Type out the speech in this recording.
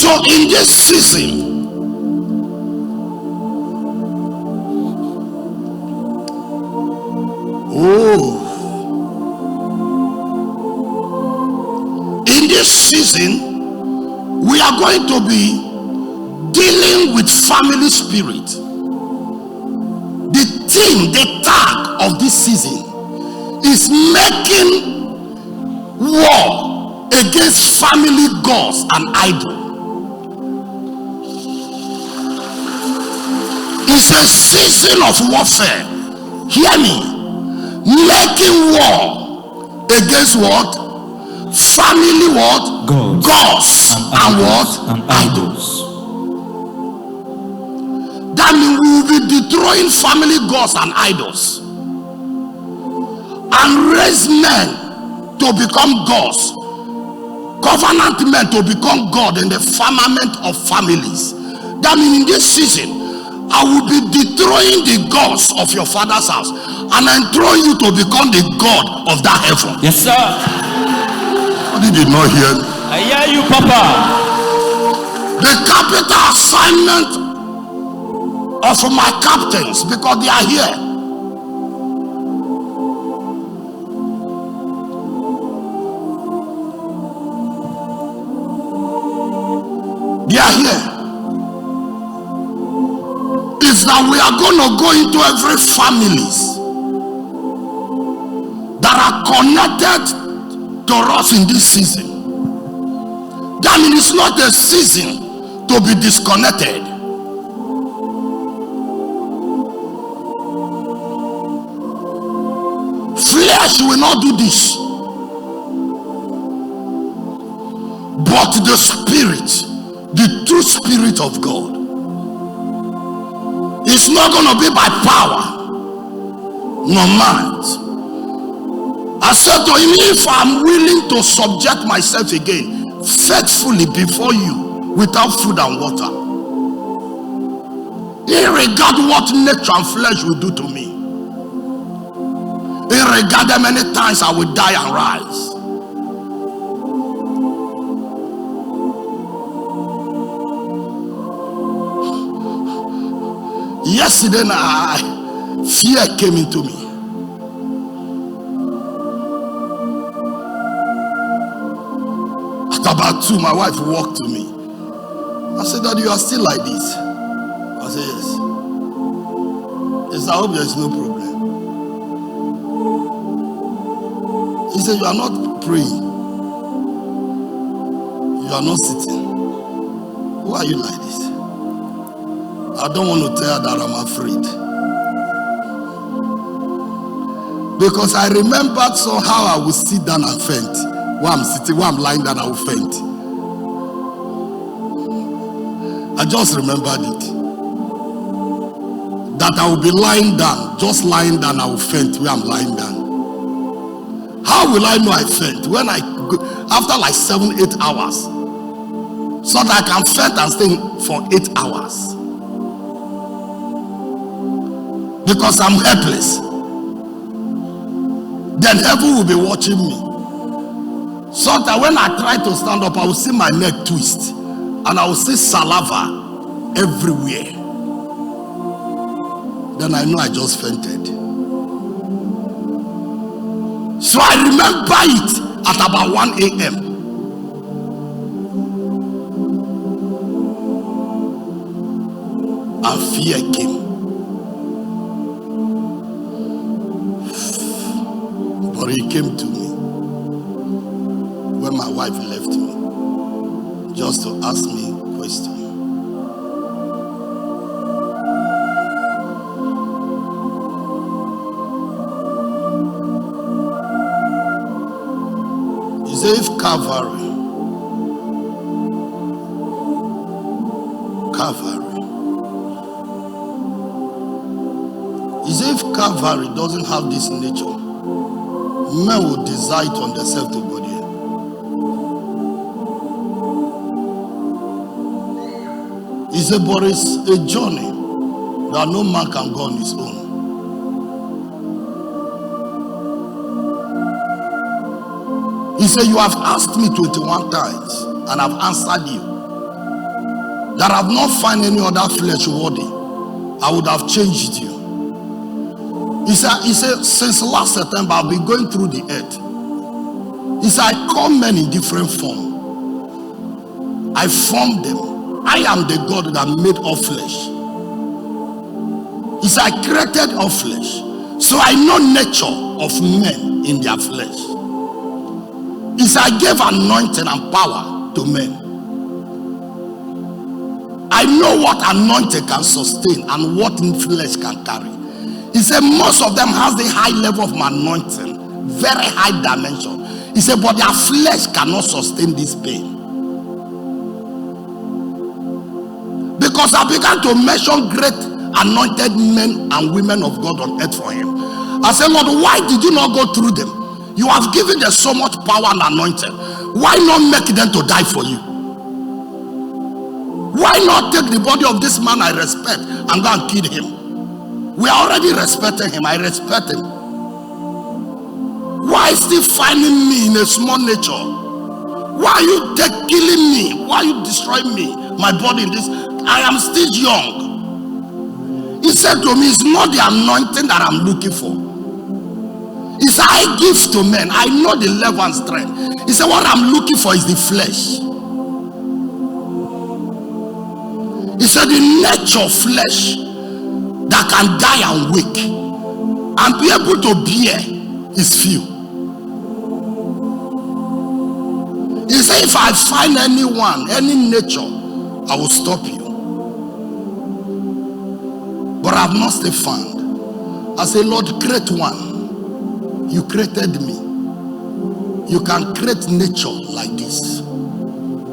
So in this season, in this season, we are going to be dealing with family spirit. The theme, the tag of this season is making war against family gods and idols. It's a season of warfare. Hear me. Making war against what? Family what? Gods and what? And idols. That means we will be destroying family gods and idols and raise men to become gods, covenant men to become God in the firmament of families. That means in this season, I will be destroying the gods of your father's house and enthroning you to become the God of that heaven. Yes, sir. You did not hear me. I hear you, Papa. The capital assignment of my captains, because they are here, is that we are going to go into every families that are connected to us in this season. That means it's not a season to be disconnected. Flesh will not do this, but the spirit, the true spirit of God. It's not going to be by power nor might. I said to him, if I'm willing to subject myself again faithfully before you without food and water, irregardless what nature and flesh will do to me, irregardless how many times I will die and rise, yesterday night, fear came into me. At about 2, my wife walked to me. I said, Daddy, you are still like this? I said, yes. He said, I hope there is no problem. He said, you are not praying. You are not sitting. Why are you like this? I don't want to tell her that I'm afraid. Because I remembered somehow I would sit down and faint. While I'm sitting, while I'm lying down, I will faint. I just remembered it. That I will be lying down, just lying down, I will faint where I'm lying down. How will I know I faint? When I go, after like 7-8 hours, so that I can faint and stay for 8 hours. Because I'm helpless. Then heaven will be watching me. So that when I try to stand up, I will see my neck twist. And I will see saliva everywhere. Then I know I just fainted. So I remember it at about 1 a.m. And fear came. But he came to me when my wife left me, just to ask me a question. He said, if Calvary he said, if Calvary doesn't have this nature, men will desire it on themselves to go there. He said, but it's a journey that no man can go on his own. He said, you have asked me 21 times and I've answered you. that I've not found any other flesh worthy, I would have changed you. He said, since last September, I've been going through the earth. He said, I call men in different form. I formed them. I am the God that made all flesh. He said, I created all flesh. So I know nature of men in their flesh. He said, I gave anointing and power to men. I know what anointing can sustain and what flesh can carry. He said, most of them has the high level of anointing, very high dimension. He said, but their flesh cannot sustain this pain. Because I began to mention great anointed men and women of God on earth for him. I said, Lord, why did you not go through them? You have given them so much power and anointing. Why not make them to die for you? Why not take the body of this man I respect and go and kill him? We are already respecting him. I respect him. Why still finding me in a small nature? Why are you killing me? Why are you destroying me? My body in this. I am still young. He said to me, it's not the anointing that I'm looking for. He said, I give to men. I know the level and strength. He said, what I'm looking for is the flesh. He said, the nature of flesh that can die and wake and be able to bear is few. He said, if I find anyone, any nature, I will stop you. But I have not still found. I say, Lord, create one. You created me. You can create nature like this.